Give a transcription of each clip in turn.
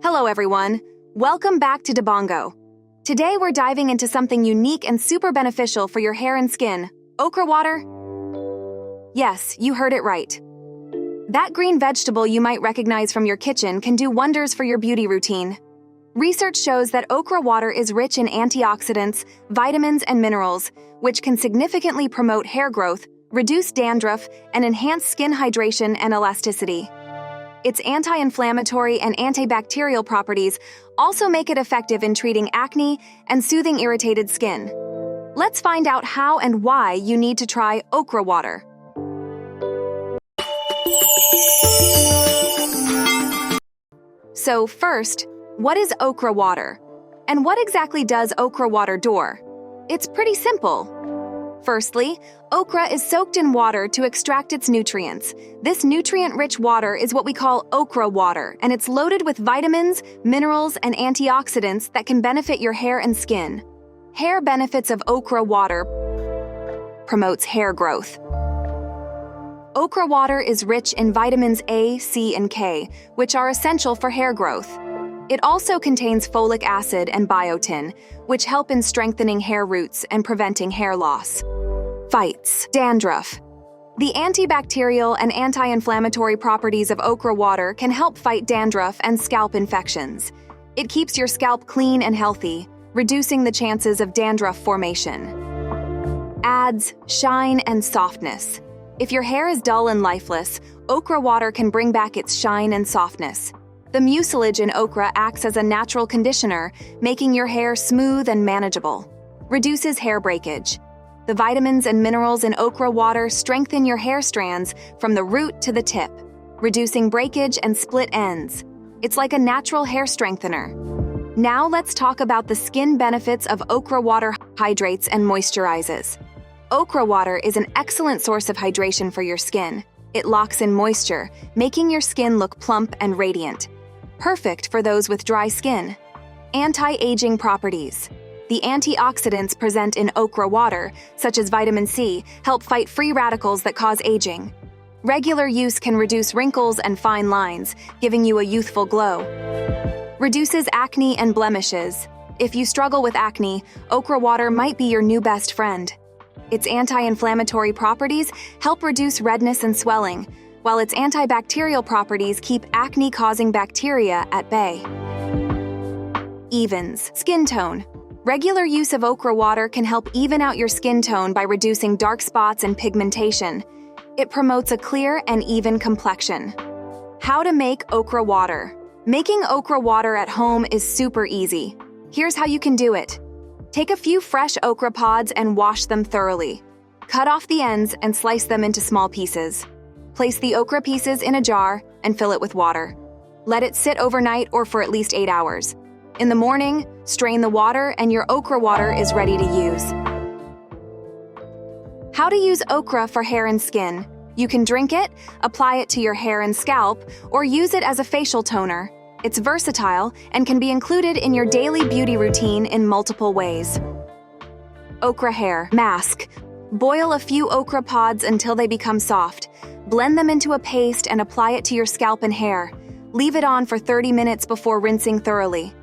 Hello everyone, welcome back to Debongo. Today we're diving into something unique and super beneficial for your hair and skin, okra water. Yes, you heard it right. That green vegetable you might recognize from your kitchen can do wonders for your beauty routine. Research shows that okra water is rich in antioxidants, vitamins, and minerals, which can significantly promote hair growth, reduce dandruff, and enhance skin hydration and elasticity. Its anti-inflammatory and antibacterial properties also make it effective in treating acne and soothing irritated skin. Let's find out how and why you need to try okra water. So first, what is okra water? And what exactly does okra water do? It's pretty simple. Firstly, okra is soaked in water to extract its nutrients. This nutrient-rich water is what we call okra water, and it's loaded with vitamins, minerals, and antioxidants that can benefit your hair and skin. Hair benefits of okra water promotes hair growth. Okra water is rich in vitamins A, C, and K, which are essential for hair growth. It also contains folic acid and biotin, which help in strengthening hair roots and preventing hair loss. Fights dandruff. The antibacterial and anti-inflammatory properties of okra water can help fight dandruff and scalp infections. It keeps your scalp clean and healthy, reducing the chances of dandruff formation. Adds shine and softness. If your hair is dull and lifeless, okra water can bring back its shine and softness. The mucilage in okra acts as a natural conditioner, making your hair smooth and manageable. Reduces hair breakage. The vitamins and minerals in okra water strengthen your hair strands from the root to the tip, reducing breakage and split ends. It's like a natural hair strengthener. Now let's talk about the skin benefits of okra water. Hydrates and moisturizes. Okra water is an excellent source of hydration for your skin. It locks in moisture, making your skin look plump and radiant. Perfect for those with dry skin. Anti-aging properties. The antioxidants present in okra water, such as vitamin C, help fight free radicals that cause aging. Regular use can reduce wrinkles and fine lines, giving you a youthful glow. Reduces acne and blemishes. If you struggle with acne, okra water might be your new best friend. Its anti-inflammatory properties help reduce redness and swelling, while its antibacterial properties keep acne-causing bacteria at bay. Evens skin tone. Regular use of okra water can help even out your skin tone by reducing dark spots and pigmentation. It promotes a clear and even complexion. How to make okra water. Making okra water at home is super easy. Here's how you can do it. Take a few fresh okra pods and wash them thoroughly. Cut off the ends and slice them into small pieces. Place the okra pieces in a jar and fill it with water. Let it sit overnight or for at least 8 hours. In the morning, strain the water and your okra water is ready to use. How to use okra for hair and skin. You can drink it, apply it to your hair and scalp, or use it as a facial toner. It's versatile and can be included in your daily beauty routine in multiple ways. Okra hair mask. Boil a few okra pods until they become soft. Blend them into a paste and apply it to your scalp and hair. Leave it on for 30 minutes before rinsing thoroughly.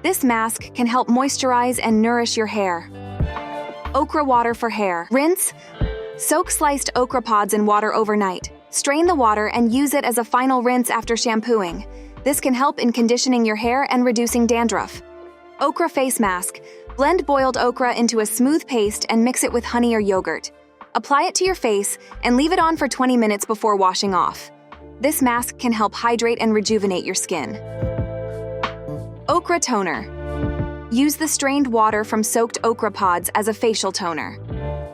This mask can help moisturize and nourish your hair. Okra water for hair. Rinse. Soak sliced okra pods in water overnight. Strain the water and use it as a final rinse after shampooing. This can help in conditioning your hair and reducing dandruff. Okra face mask. Blend boiled okra into a smooth paste and mix it with honey or yogurt. Apply it to your face and leave it on for 20 minutes before washing off. This mask can help hydrate and rejuvenate your skin. Okra toner. Use the strained water from soaked okra pods as a facial toner.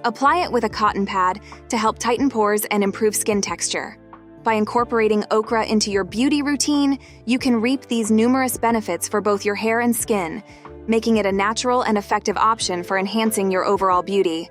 Apply it with a cotton pad to help tighten pores and improve skin texture. By incorporating okra into your beauty routine, you can reap these numerous benefits for both your hair and skin, making it a natural and effective option for enhancing your overall beauty.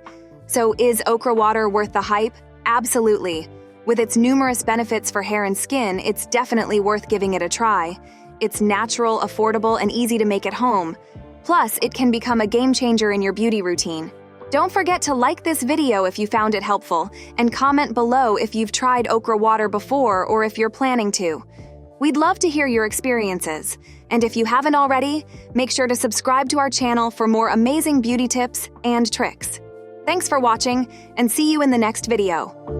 So is okra water worth the hype? Absolutely. With its numerous benefits for hair and skin, it's definitely worth giving it a try. It's natural, affordable, and easy to make at home. Plus, it can become a game changer in your beauty routine. Don't forget to like this video if you found it helpful, and comment below if you've tried okra water before or if you're planning to. We'd love to hear your experiences, and if you haven't already, make sure to subscribe to our channel for more amazing beauty tips and tricks. Thanks for watching, and see you in the next video.